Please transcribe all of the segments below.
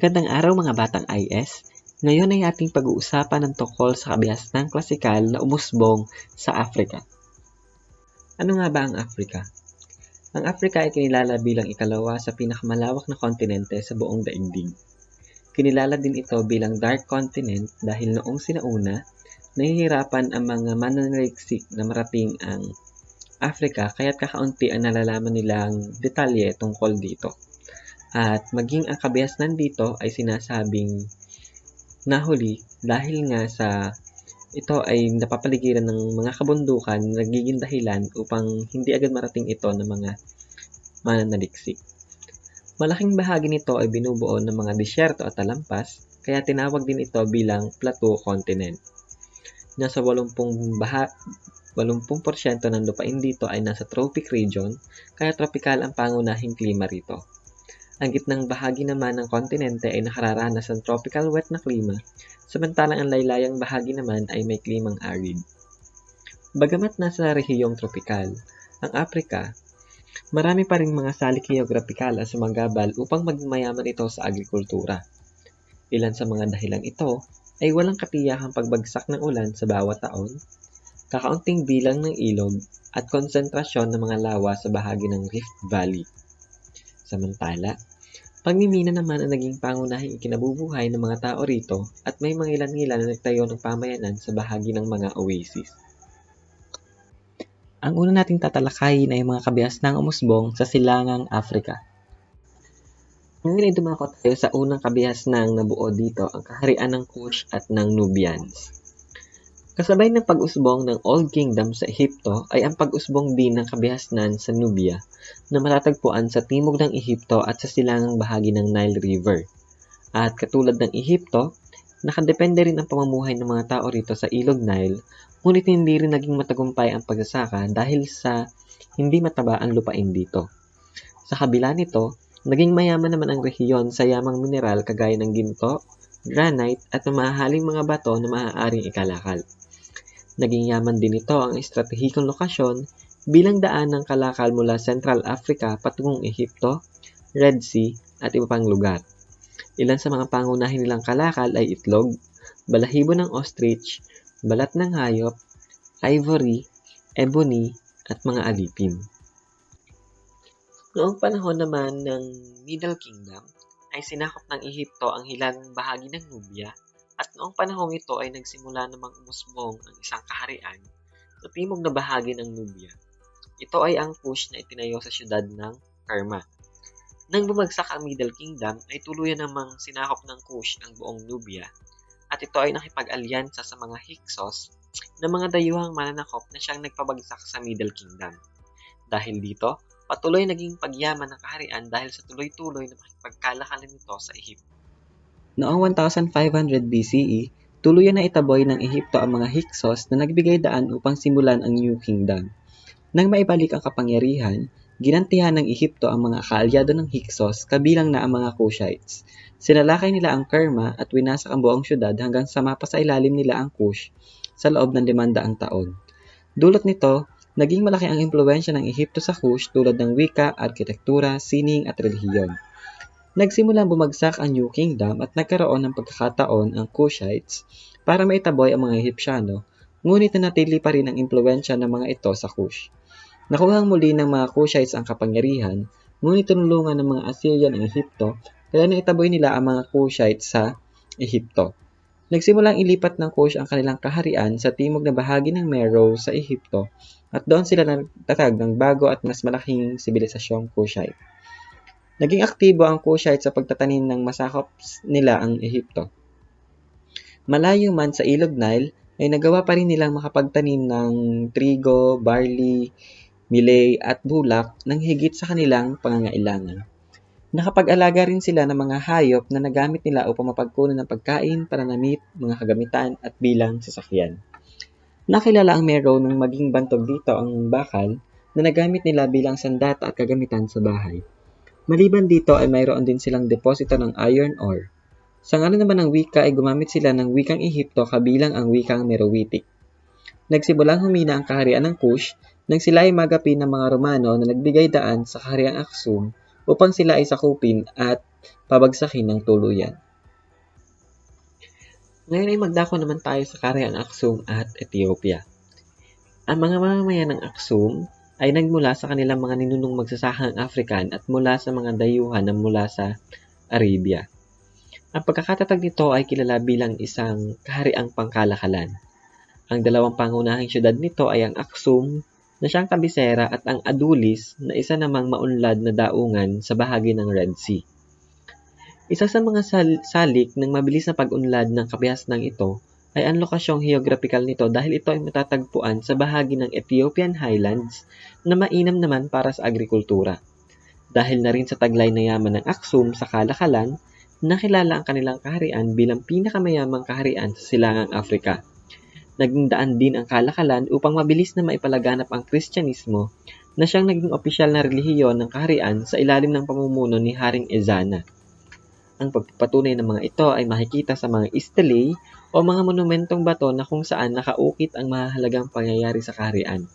Magandang araw mga batang IS. Ngayon ay ating pag-uusapan ng tungkol sa kabihasnang klasikal na umusbong sa Afrika. Ano nga ba ang Afrika? Ang Afrika ay kinilala bilang ikalawa sa pinakamalawak na kontinente sa buong daigdig. Kinilala din ito bilang Dark Continent dahil noong sinauna, nahihirapan ang mga mananaliksik na marating ang Afrika kaya't kakaunti ang nalalaman nilang detalye tungkol dito. At maging ang kabihasnan dito ay sinasabing nahuli dahil nga sa ito ay napapaligiran ng mga kabundukan na nagiging dahilan upang hindi agad marating ito ng mga mananaliksik. Malaking bahagi nito ay binubuo ng mga disyerto at talampas, kaya tinawag din ito bilang plateau continent. Nasa 80% ng lupain dito ay nasa tropic region, kaya tropical ang pangunahing klima rito. Ang gitnang bahagi naman ng kontinente ay nakararanas ng tropical wet na klima, samantalang ang laylayang bahagi naman ay may klimang arid. Bagamat nasa rehiyong tropikal, ang Afrika, marami pa ring mga salik geograpikal ang sumagabal upang maging mayaman ito sa agrikultura. Ilan sa mga dahilan ito ay walang katiyakang pagbagsak ng ulan sa bawat taon, kakaunting bilang ng ilog, at konsentrasyon ng mga lawa sa bahagi ng Rift Valley. Samantala, pagmimina naman ang naging pangunahing ikinabubuhay ng mga tao rito at may mga ilan-ilan na nagtayo ng pamayanan sa bahagi ng mga oasis. Ang una nating tatalakayin ay mga kabihasnang umusbong sa silangang Afrika. Ngayon ay dumako tayo sa unang kabihasnang nabuo dito, ang kaharian ng Kush at ng Nubians. Kasabay ng pag-usbong ng Old Kingdom sa Ehipto ay ang pag-usbong din ng kabihasnan sa Nubia na matatagpuan sa timog ng Ehipto at sa silangang bahagi ng Nile River. At katulad ng Ehipto, nakadepende rin ang pamumuhay ng mga tao rito sa ilog Nile, ngunit hindi rin naging matagumpay ang pagsasaka dahil sa hindi mataba ang lupain dito. Sa kabila nito, naging mayaman naman ang rehiyon sa yamang mineral kagaya ng ginto, granite at mamahaling mga bato na maaaring ikalakal. Naging yaman din ito ang estratehikong lokasyon bilang daan ng kalakal mula Central Africa patungong Ehipto, Red Sea at iba pang lugar. Ilan sa mga pangunahin nilang kalakal ay itlog, balahibo ng ostrich, balat ng hayop, ivory, ebony at mga alipin. Noong panahon naman ng Middle Kingdom ay sinakop ng Ehipto ang hilagang bahagi ng Nubia. At noong panahong ito ay nagsimula namang umusbong ang isang kaharian sa timog na bahagi ng Nubia. Ito ay ang Kush na itinayo sa siyudad ng Kerma. Nang bumagsak ang Middle Kingdom ay tuluyan namang sinakop ng Kush ang buong Nubia at ito ay nakipag-alyansa sa mga Hyksos na mga dayuhang mananakop na siyang nagpabagsak sa Middle Kingdom. Dahil dito, patuloy naging pagyaman ng kaharian dahil sa tuloy-tuloy na pagkalakalan nito sa Ehipto. Noong 1500 BCE, tuluyan na itaboy ng Ehipto ang mga Hyksos na nagbigay daan upang simulan ang New Kingdom. Nang maibalik ang kapangyarihan, ginantihan ng Ehipto ang mga kaalyado ng Hyksos kabilang na ang mga Kushites. Sinalakay nila ang Kerma at winasak ang buong syudad hanggang sa mapasailalim nila ang Kush sa loob ng 500 taon. Dulot nito, naging malaki ang impluwensya ng Ehipto sa Kush tulad ng wika, arkitektura, sining at relihiyon. Nagsimulang bumagsak ang New Kingdom at nagkaroon ng pagkakataon ang Kushites para maitaboy ang mga Egyptiano, ngunit nanatili pa rin ang impluwensya ng mga ito sa Kush. Nakuhang muli ng mga Kushites ang kapangyarihan, ngunit tinulungan ng mga Assyrian ang Ehipto, kaya naitaboy nila ang mga Kushites sa Ehipto. Nagsimulang ilipat ng Kush ang kanilang kaharian sa timog na bahagi ng Meroe sa Ehipto at doon sila nagtatag ng bago at mas malaking sibilisasyong Kushite. Naging aktibo ang Kushite sa pagtatanim ng masakop nila ang Ehipto. Malayo man sa ilog Nile, ay nagawa pa rin nilang makapagtanim ng trigo, barley, millet at bulak ng higit sa kanilang pangangailangan. Nakapag-alaga rin sila ng mga hayop na nagamit nila upang mapagkunan ng pagkain, pananamit, mga kagamitan at bilang sasakyan. Nakilala ang Meroe nang maging bantog dito ang bakal na nagamit nila bilang sandata at kagamitan sa bahay. Maliban dito ay mayroon din silang deposito ng iron ore. Sa ngalan naman ng wika ay gumamit sila ng wikang Ehipto kabilang ang wikang Meroitic. Nagsimulang humina ang kaharian ng Kush nang sila ay magapi ng mga Romano na nagbigay daan sa kahariang Aksum upang sila ay sakupin at pabagsakin ng tuluyan. Ngayon ay magdako naman tayo sa Kahariang Aksum at Ethiopia. Ang mga mamamayan ng Aksum ay nagmula sa kanilang mga ninunong magsasakang African at mula sa mga dayuhan na mula sa Arabia. Ang pagkakatatag nito ay kilala bilang isang kahariang pangkalakalan. Ang dalawang pangunahing syudad nito ay ang Aksum na siyang kabisera at ang Adulis na isa namang maunlad na daungan sa bahagi ng Red Sea. Isa sa mga salik ng mabilis na pag-unlad ng kabihasnang ito ay ang lokasyong geographical nito dahil ito ay matatagpuan sa bahagi ng Ethiopian Highlands na mainam naman para sa agrikultura. Dahil na rin sa taglay na yaman ng Aksum sa kalakalan, nakilala ang kanilang kaharian bilang pinakamayamang kaharian sa silangang Afrika. Naging daan din ang kalakalan upang mabilis na maipalaganap ang Kristyanismo na siyang naging opisyal na relihiyon ng kaharian sa ilalim ng pamumuno ni Haring Ezana. Ang pagpapatunay ng mga ito ay makikita sa mga stelae o mga monumentong bato na kung saan nakaukit ang mahalagang pangyayari sa kaharian.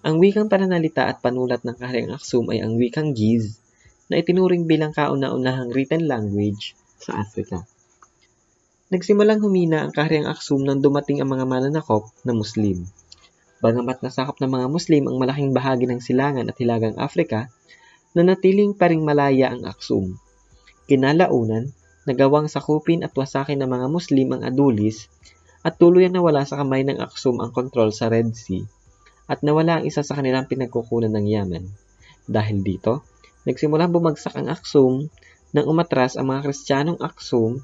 Ang wikang pananalita at panulat ng Kahariang Aksum ay ang wikang Giz na itinuring bilang kauna-unahang written language sa Afrika. Nagsimulang humina ang Kahariang Aksum nang dumating ang mga mananakop na Muslim. Bagamat nasakop ng mga Muslim ang malaking bahagi ng silangan at hilagang Afrika, nanatiling pa ring malaya ang Aksum. Kinalaunan, nagawang sakupin at wasakin ng mga Muslim ang Adulis at tuluyang nawala sa kamay ng Aksum ang kontrol sa Red Sea at nawala ang isa sa kanilang pinagkukunan ng Yaman. Dahil dito, nagsimulang bumagsak ang Aksum nang umatras ang mga Kristiyanong Aksum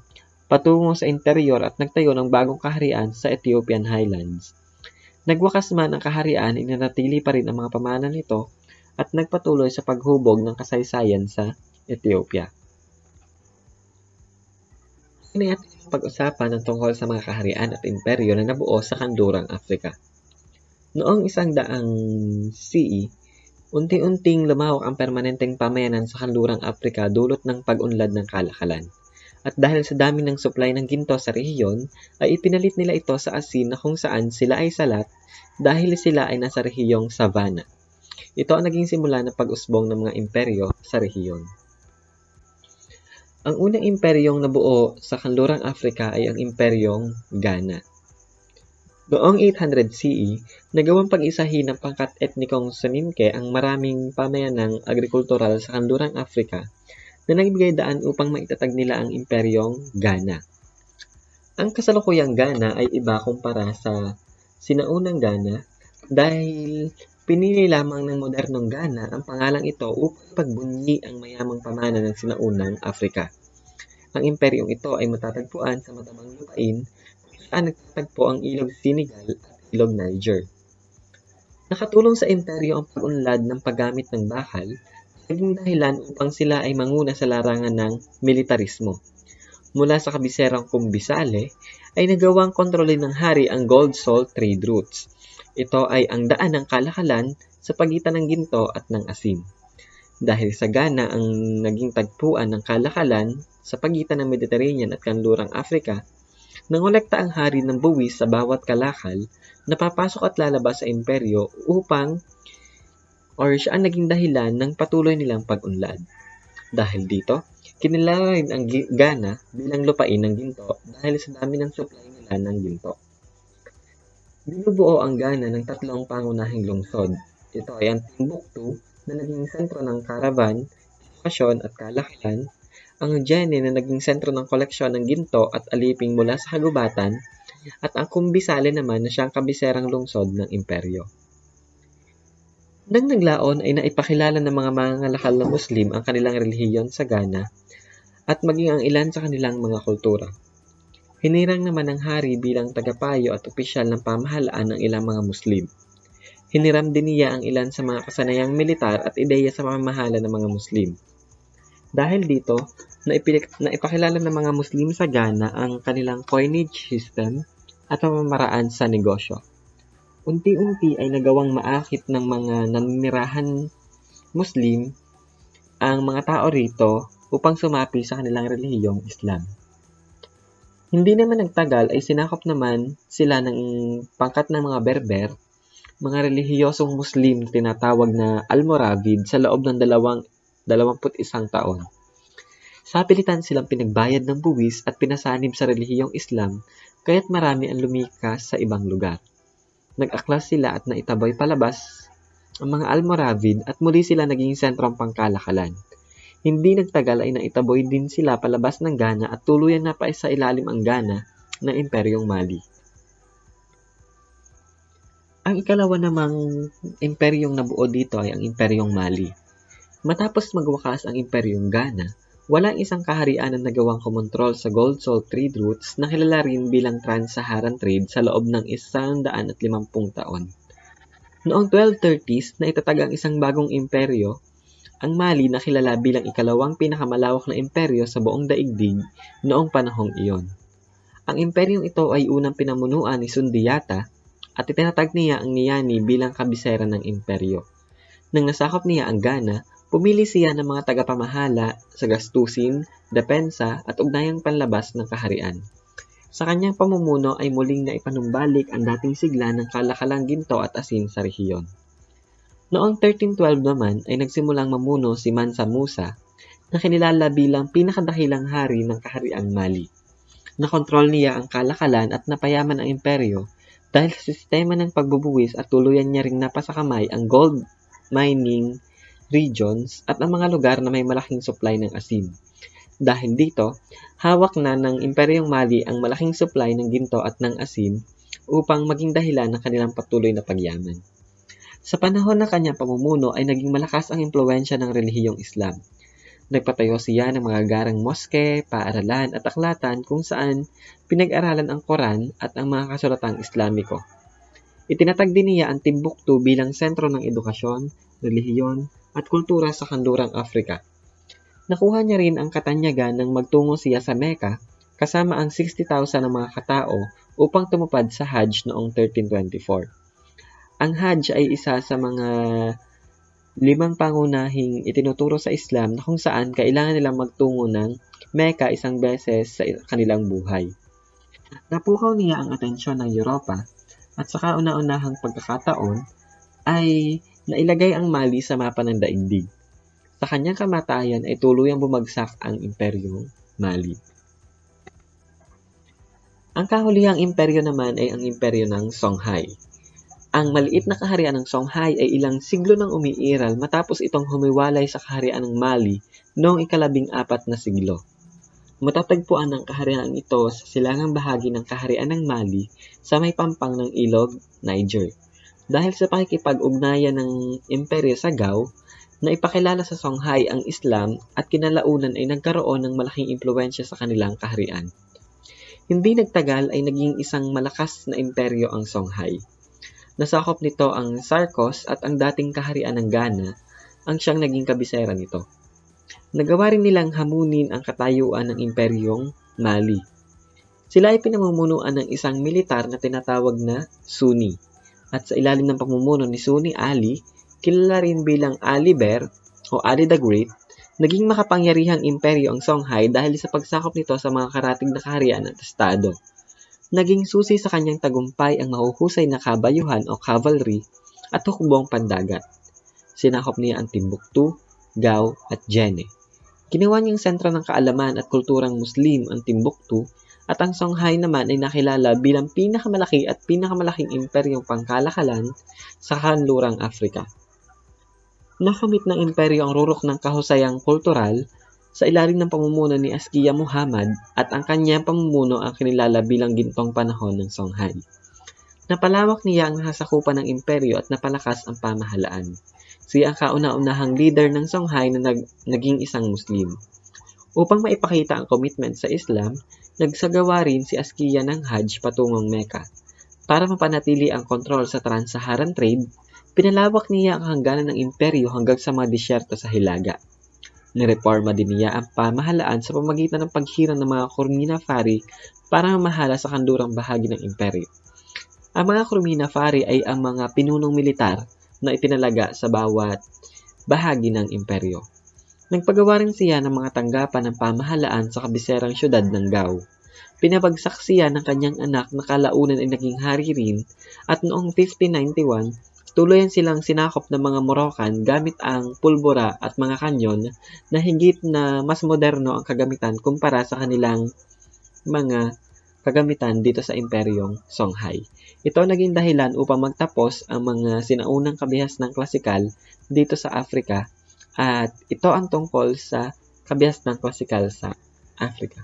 patungo sa interior at nagtayo ng bagong kaharian sa Ethiopian Highlands. Nagwakas man ang kaharian, inanatili pa rin ang mga pamanan nito at nagpatuloy sa paghubog ng kasaysayan sa Ethiopia. Ngayon natin pag-usapan ang tungkol sa mga kaharian at imperyo na nabuo sa kanlurang Afrika. Noong 100 CE, unti-unting lumawak ang permanenteng pamayanan sa kanlurang Afrika dulot ng pag-unlad ng kalakalan. At dahil sa dami ng supply ng ginto sa rehiyon, ay ipinalit nila ito sa asin na kung saan sila ay salat dahil sila ay nasa rehiyong savanna. Ito ang naging simula ng pag-usbong ng mga imperyo sa rehiyon. Ang unang imperyong nabuo sa kanlurang Afrika ay ang imperyong Ghana. Noong 800 CE, nagawang pag-isahin ng pangkat etnikong Soninke ang maraming pamayanang agrikultural sa kanlurang Afrika na nagbigay daan upang maitatag nila ang imperyong Ghana. Ang kasalukuyang Ghana ay iba kumpara sa sinaunang Ghana dahil pinili lamang ng modernong Ghana ang pangalang ito upang pagbunyi ang mayamang pamana ng sinaunang Afrika. Ang imperyong ito ay matatagpuan sa matabang lupain kung saan nagtatagpo ang ilog Senegal at ilog Niger. Nakatulong sa imperyo ang pag-unlad ng paggamit ng bakal, naging dahilan upang sila ay manguna sa larangan ng militarismo. Mula sa kabiserang Kumbisale, ay nagawang kontrolin ng hari ang gold salt trade routes. Ito ay ang daan ng kalakalan sa pagitan ng ginto at ng asin. Dahil sa Ghana ang naging tagpuan ng kalakalan sa pagitan ng Mediterranean at kanlurang Afrika, nangolekta ang hari ng buwis sa bawat kalakal na papasok at lalabas sa imperyo siya ang naging dahilan ng patuloy nilang pag-unlad. Dahil dito, kinilala rin ang Ghana bilang lupain ng ginto dahil sa dami ng supply nila ng ginto. Binubuo ang Ghana ng tatlong pangunahing lungsod. Ito ay ang Timbuktu na naging sentro ng karavan, edukasyon at kalakalan, ang Jenne na naging sentro ng koleksyon ng ginto at aliping mula sa kagubatan, at ang Kumbisale naman na siyang kabiserang lungsod ng imperyo. Nang naglaon ay naipakilala ng mga mangangalakal na Muslim ang kanilang relihiyon sa Ghana at maging ang ilan sa kanilang mga kultura. Hinirang naman ng hari bilang tagapayo at opisyal ng pamahalaan ng ilang mga Muslim. Hiniram din niya ang ilan sa mga kasanayang militar at ideya sa pamamahala ng mga Muslim. Dahil dito, naipakilala ng mga Muslim sa Ghana ang kanilang coinage system at pamamaraan sa negosyo. Unti-unti ay nagawang maakit ng mga naninirahan Muslim ang mga tao rito upang sumapi sa kanilang relihiyong Islam. Hindi naman nagtagal ay sinakop naman sila ng pangkat ng mga Berber, mga relihiyosong Muslim tinatawag na Almoravid sa loob ng 21 taon. Sa pilitan silang pinagbayad ng buwis at pinasanib sa relihiyong Islam, kaya't marami ang lumikas sa ibang lugar. Nag-aklas sila at naitaboy palabas ang mga Almoravid at muli sila naging sentrong pangkalakalan. Hindi nagtagal ay naitaboy din sila palabas ng Ghana at tuluyan na paisailalim ang Ghana ng Imperyong Mali. Ang ikalawa namang imperyong nabuo dito ay ang Imperyong Mali. Matapos magwakas ang Imperyong Ghana, walang isang kaharian na nagawang kumontrol sa gold salt trade routes na kilala rin bilang Trans-Saharan Trade sa loob ng 150 taon. Noong 1230s, naitatag ang isang bagong imperyo, ang Mali na kilala bilang ikalawang pinakamalawak na imperyo sa buong daigdig noong panahong iyon. Ang imperyong ito ay unang pinamunuan ni Sundiata at itinatag niya ang Niani bilang kabisera ng imperyo. Nang nasakop niya ang Ghana, pumili siya ng mga tagapamahala sa gastusin, depensa at ugnayang panlabas ng kaharian. Sa kanyang pamumuno ay muling naipanumbalik ang dating sigla ng kalakalang ginto at asin sa rehiyon. Noong 1312 naman ay nagsimulang mamuno si Mansa Musa na kinilala bilang pinakadakilang hari ng kahariang Mali. Nakontrol niya ang kalakalan at napayaman ang imperyo dahil sa sistema ng pagbubuwis at tuluyan niya ring napasakamay ang gold mining regions at ang mga lugar na may malaking supply ng asin. Dahil dito, hawak na ng Imperyong Mali ang malaking supply ng ginto at ng asin upang maging dahilan ng kanilang patuloy na pagyaman. Sa panahon ng kanyang pamumuno ay naging malakas ang impluwensya ng relihiyong Islam. Nagpatayo siya ng mga garang moske, paaralan at aklatan kung saan pinag-aralan ang Quran at ang mga kasulatang Islamiko. Itinatag din niya ang Timbuktu bilang sentro ng edukasyon, relihiyon at kultura sa kanlurang Afrika. Nakuha niya rin ang katanyagan nang magtungo siya sa Mecca kasama ang 60,000 ng mga katao upang tumupad sa Hajj noong 1324. Ang Hajj ay isa sa mga 5 pangunahing itinuturo sa Islam na kung saan kailangan nilang magtungo ng Mecca isang beses sa kanilang buhay. Napukaw niya ang atensyon ng Europa at sa kauna-unahang pagkakataon ay nailagay ang Mali sa mapa ng daigdig. Sa kanyang kamatayan ay tuluyang bumagsak ang Imperyong Mali. Ang kahulihang imperyo naman ay ang imperyo ng Songhai. Ang maliit na kaharian ng Songhai ay ilang siglo nang umiiral matapos itong humiwalay sa kaharian ng Mali noong ika-14 na siglo. Matatagpuan ang kaharian ito sa silangang bahagi ng kaharian ng Mali sa may pampang ng ilog Niger. Dahil sa pakikipag-ugnayan ng imperyo sa Gao, na ipakilala sa Songhai ang Islam at kinalaunan ay nagkaroon ng malaking impluwensya sa kanilang kaharian. Hindi nagtagal ay naging isang malakas na imperyo ang Songhai. Nasakop nito ang Sarkos at ang dating kaharian ng Ghana ang siyang naging kabisera nito. Nagawa rin nilang hamunin ang katayuan ng Imperyong Mali. Sila ay pinamumunuan ng isang militar na tinatawag na Sunni. At sa ilalim ng pamumuno ni Sunni Ali, kilala rin bilang Ali Ber o Ali the Great, naging makapangyarihang imperyo ang Songhai dahil sa pagsakop nito sa mga karatig na kaharian at estado. Naging susi sa kanyang tagumpay ang mahuhusay na kabayuhan o cavalry at hukbong pandagat. Sinakop niya ang Timbuktu, Gao at Jenne. Ginawa niyang sentro ng kaalaman at kulturang Muslim ang Timbuktu at ang Songhai naman ay nakilala bilang pinakamalaki at pinakamalaking imperyong pangkalakalan sa kanlurang Afrika. Nakamit ng imperyo ang rurok ng kahusayang kultural sa ilalim ng pamumuno ni Askia Muhammad at ang kanyang pamumuno ang kinilala bilang gintong panahon ng Songhai. Napalawak niya ang nasasakupan ng imperyo at napalakas ang pamahalaan. Siya ang kauna-unahang leader ng Songhai na naging isang Muslim. Upang maipakita ang commitment sa Islam, nagsagawa rin si Askia ng Hajj patungong Mecca. Para mapanatili ang kontrol sa Trans-Saharan Trade, pinalawak niya ang hangganan ng imperyo hanggang sa mga disyerto sa Hilaga. Nireforma din niya ang pamahalaan sa pamamagitan ng paghirang ng mga Kurminafari para mamahala sa kanlurang bahagi ng imperyo. Ang mga Kurminafari ay ang mga pinunong militar na itinalaga sa bawat bahagi ng imperyo. Nagpagawa rin siya ng mga tanggapan ng pamahalaan sa kabiserang syudad ng Gao. Pinabagsak siya ng kanyang anak na kalaunan ay naging hari rin at noong 1591, Tuluyan silang sinakop ng mga Moroccan gamit ang pulbura at mga kanyon na higit na mas moderno ang kagamitan kumpara sa kanilang mga kagamitan dito sa Imperyong Songhai. Ito naging dahilan upang magtapos ang mga sinaunang kabihas ng klasikal dito sa Afrika at ito ang tungkol sa kabihas ng klasikal sa Afrika.